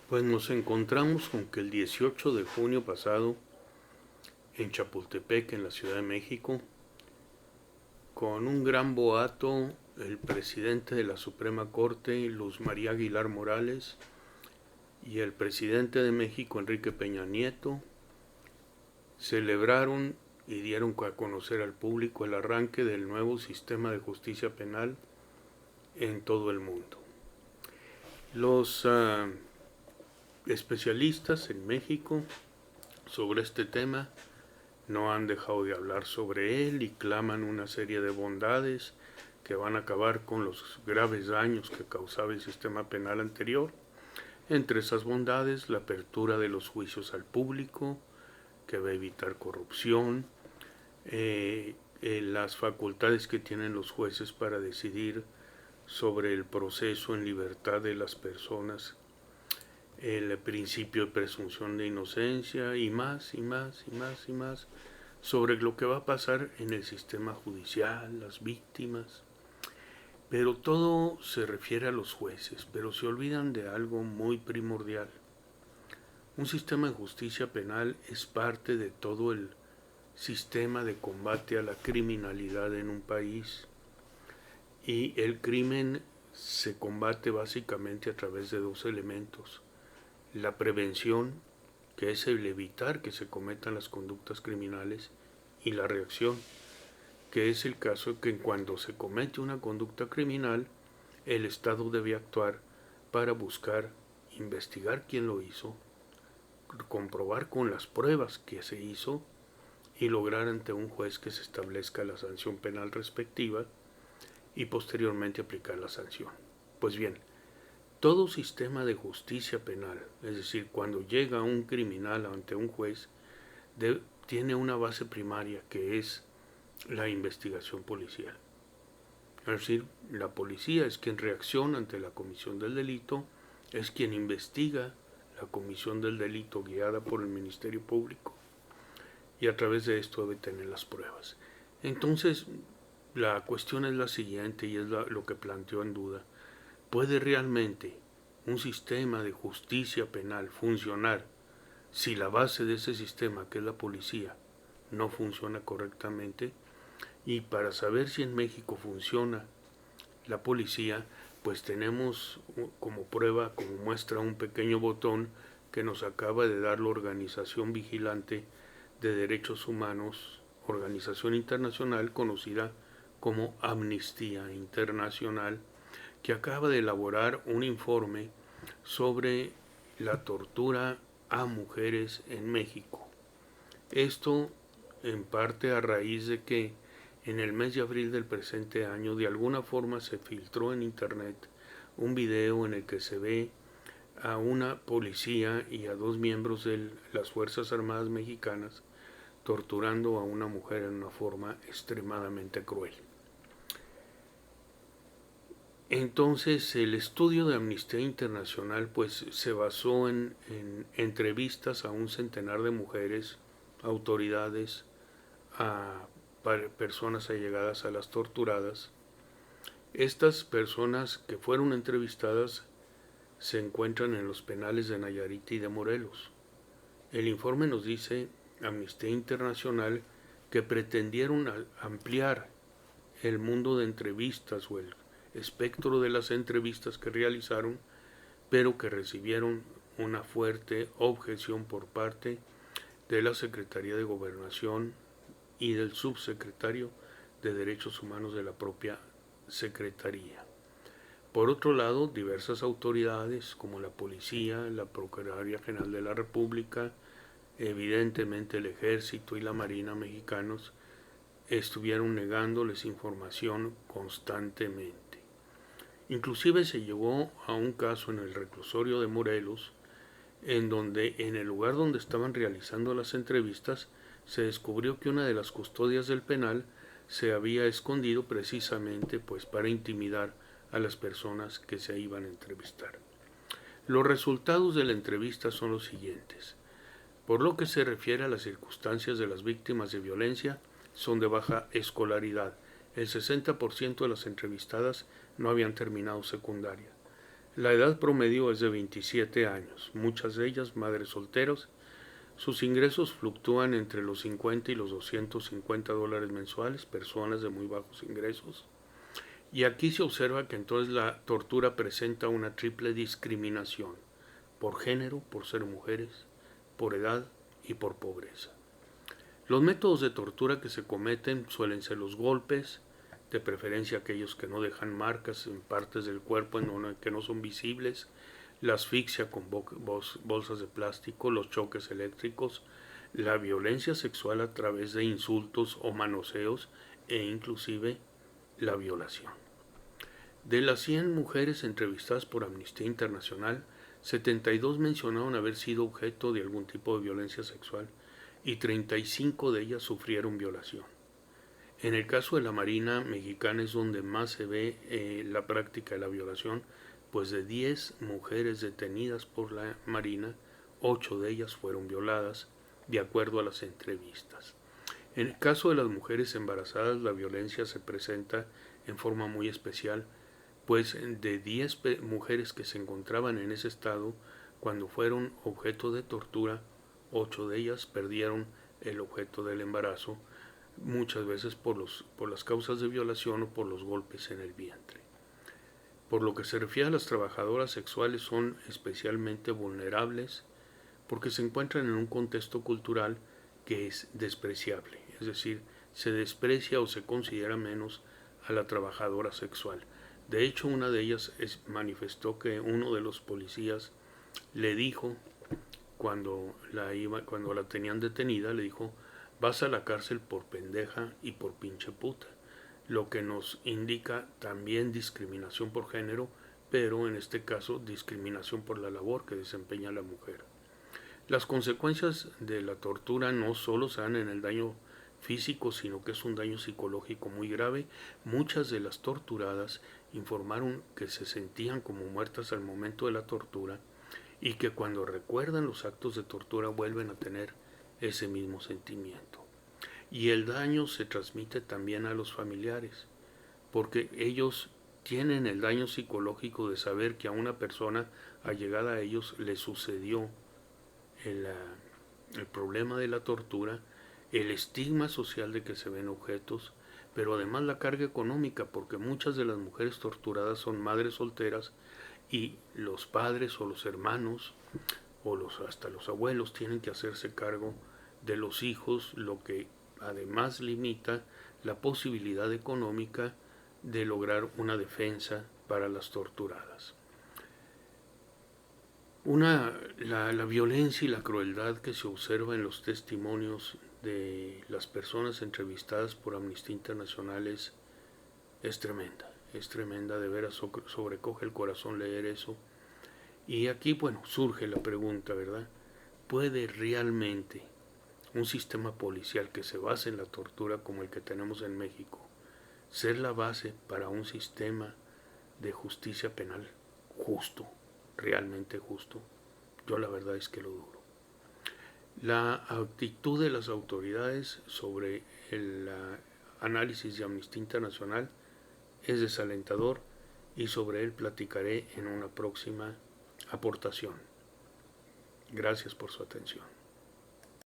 Pues nos encontramos con que el 18 de junio pasado, en Chapultepec, en la Ciudad de México, con un gran boato, el presidente de la Suprema Corte, Luz María Aguilar Morales, y el presidente de México, Enrique Peña Nieto, celebraron y dieron a conocer al público el arranque del nuevo sistema de justicia penal en todo el mundo. Los especialistas en México sobre este tema no han dejado de hablar sobre él y claman una serie de bondades que van a acabar con los graves daños que causaba el sistema penal anterior. Entre esas bondades, la apertura de los juicios al público, que va a evitar corrupción, las facultades que tienen los jueces para decidir sobre el proceso en libertad de las personas, el principio de presunción de inocencia y más y más y más y más sobre lo que va a pasar en el sistema judicial, las víctimas. Pero todo se refiere a los jueces, pero se olvidan de algo muy primordial. Un sistema de justicia penal es parte de todo el sistema de combate a la criminalidad en un país. Y el crimen se combate básicamente a través de dos elementos: la prevención, que es el evitar que se cometan las conductas criminales, y la reacción, que es el caso que cuando se comete una conducta criminal, el Estado debe actuar para buscar, investigar quién lo hizo, comprobar con las pruebas que se hizo y lograr ante un juez que se establezca la sanción penal respectiva y posteriormente aplicar la sanción. Pues bien, todo sistema de justicia penal, es decir, cuando llega un criminal ante un juez, tiene una base primaria que es la investigación policial. Es decir, la policía es quien reacciona ante la comisión del delito, es quien investiga la comisión del delito guiada por el Ministerio Público y a través de esto debe tener las pruebas. Entonces, la cuestión es la siguiente y es lo que planteó en duda. ¿Puede realmente un sistema de justicia penal funcionar si la base de ese sistema, que es la policía, no funciona correctamente? Y para saber si en México funciona la policía, pues tenemos como prueba, como muestra, un pequeño botón que nos acaba de dar la Organización Vigilante de Derechos Humanos, organización internacional conocida como Amnistía Internacional, que acaba de elaborar un informe sobre la tortura a mujeres en México. Esto en parte a raíz de que en el mes de abril del presente año de alguna forma se filtró en internet un video en el que se ve a una policía y a dos miembros de las Fuerzas Armadas Mexicanas torturando a una mujer en una forma extremadamente cruel. Entonces el estudio de Amnistía Internacional pues se basó en entrevistas a un centenar de mujeres, autoridades, a personas allegadas a las torturadas. Estas personas que fueron entrevistadas se encuentran en los penales de Nayarit y de Morelos. El informe nos dice, Amnistía Internacional, que pretendieron ampliar el mundo de entrevistas o el espectro de las entrevistas que realizaron, pero que recibieron una fuerte objeción por parte de la Secretaría de Gobernación y del subsecretario de Derechos Humanos de la propia Secretaría. Por otro lado, diversas autoridades como la Policía, la Procuraduría General de la República, evidentemente el Ejército y la Marina mexicanos, estuvieron negándoles información constantemente. Inclusive se llegó a un caso en el reclusorio de Morelos, en donde en el lugar donde estaban realizando las entrevistas se descubrió que una de las custodias del penal se había escondido precisamente pues para intimidar a las personas que se iban a entrevistar. Los resultados de la entrevista son los siguientes. Por lo que se refiere a las circunstancias de las víctimas de violencia, son de baja escolaridad. El 60% de las entrevistadas no habían terminado secundaria. La edad promedio es de 27 años, muchas de ellas madres solteras. Sus ingresos fluctúan entre los 50 y los $250 mensuales, personas de muy bajos ingresos. Y aquí se observa que entonces la tortura presenta una triple discriminación, por género, por ser mujeres, por edad y por pobreza. Los métodos de tortura que se cometen suelen ser los golpes, de preferencia aquellos que no dejan marcas en partes del cuerpo que no son visibles, la asfixia con bolsas de plástico, los choques eléctricos, la violencia sexual a través de insultos o manoseos e inclusive la violación. De las 100 mujeres entrevistadas por Amnistía Internacional, 72 mencionaron haber sido objeto de algún tipo de violencia sexual y 35 de ellas sufrieron violación. En el caso de la Marina Mexicana es donde más se ve la práctica de la violación, pues de 10 mujeres detenidas por la Marina, 8 de ellas fueron violadas, de acuerdo a las entrevistas. En el caso de las mujeres embarazadas, la violencia se presenta en forma muy especial, pues de 10 mujeres que se encontraban en ese estado, cuando fueron objeto de tortura, 8 de ellas perdieron el objeto del embarazo, muchas veces por las causas de violación o por los golpes en el vientre. Por lo que se refiere a las trabajadoras sexuales, son especialmente vulnerables porque se encuentran en un contexto cultural que es despreciable, es decir, se desprecia o se considera menos a la trabajadora sexual. De hecho, una de ellas manifestó que uno de los policías le dijo, cuando la tenían detenida, le dijo: vas a la cárcel por pendeja y por pinche puta, lo que nos indica también discriminación por género, pero en este caso discriminación por la labor que desempeña la mujer. Las consecuencias de la tortura no solo se dan en el daño físico, sino que es un daño psicológico muy grave. Muchas de las torturadas informaron que se sentían como muertas al momento de la tortura y que cuando recuerdan los actos de tortura vuelven a tener ese mismo sentimiento. Y el daño se transmite también a los familiares, porque ellos tienen el daño psicológico de saber que a una persona allegada a ellos le sucedió el problema de la tortura, el estigma social de que se ven objetos, pero además la carga económica, porque muchas de las mujeres torturadas son madres solteras y los padres o los hermanos o hasta los abuelos tienen que hacerse cargo de los hijos, lo que además limita la posibilidad económica de lograr una defensa para las torturadas. La violencia y la crueldad que se observa en los testimonios de las personas entrevistadas por Amnistía Internacional es tremenda, de veras sobrecoge el corazón leer eso. Y aquí, bueno, surge la pregunta, ¿verdad? ¿Puede realmente un sistema policial que se base en la tortura como el que tenemos en México ser la base para un sistema de justicia penal justo, realmente justo? Yo la verdad es que lo dudo. La actitud de las autoridades sobre el análisis de Amnistía Internacional es desalentador y sobre él platicaré en una próxima aportación. Gracias por su atención.